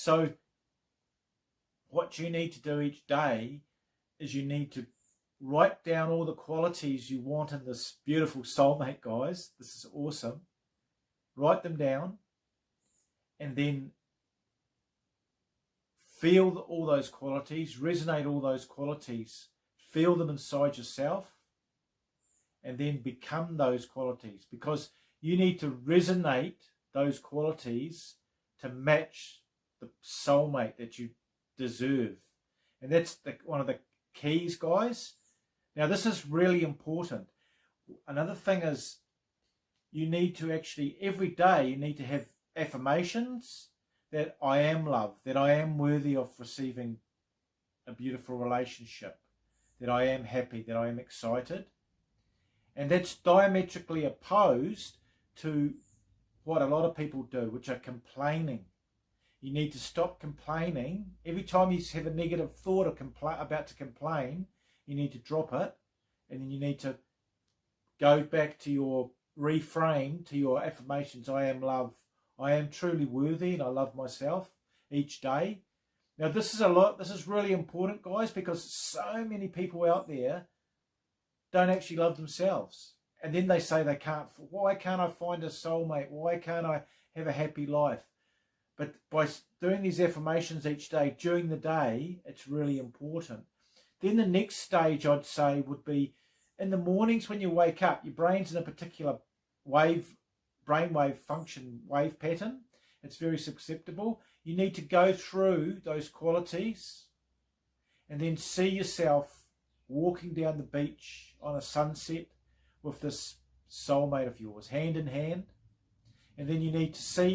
So what you need to do each day is you need to write down all the qualities you want in this beautiful soulmate, guys. This is awesome. Write them down and then feel all those qualities, resonate all those qualities, feel them inside yourself, and then become those qualities, because you need to resonate those qualities to match the soulmate that you deserve. And that's one of the keys, guys. Now, this is really important. Another thing is you need to actually, every day, you need to have affirmations that I am loved, that I am worthy of receiving a beautiful relationship, that I am happy, that I am excited. And that's diametrically opposed to what a lot of people do, which are complaining. You need to stop complaining. Every time you have a negative thought or about to complain, you need to drop it, and then you need to go back to your reframe, to your affirmations. I am loved. I am truly worthy, and I love myself each day. Now, this is really important, guys, because so many people out there don't actually love themselves. And then they say they can't. Why can't I find a soulmate? Why can't I have a happy life? But by doing these affirmations each day, during the day, it's really important. Then the next stage, I'd say, would be in the mornings when you wake up, your brain's in a particular brainwave function wave pattern. It's very susceptible. You need to go through those qualities and then see yourself walking down the beach on a sunset with this soulmate of yours, hand in hand. And then you need to see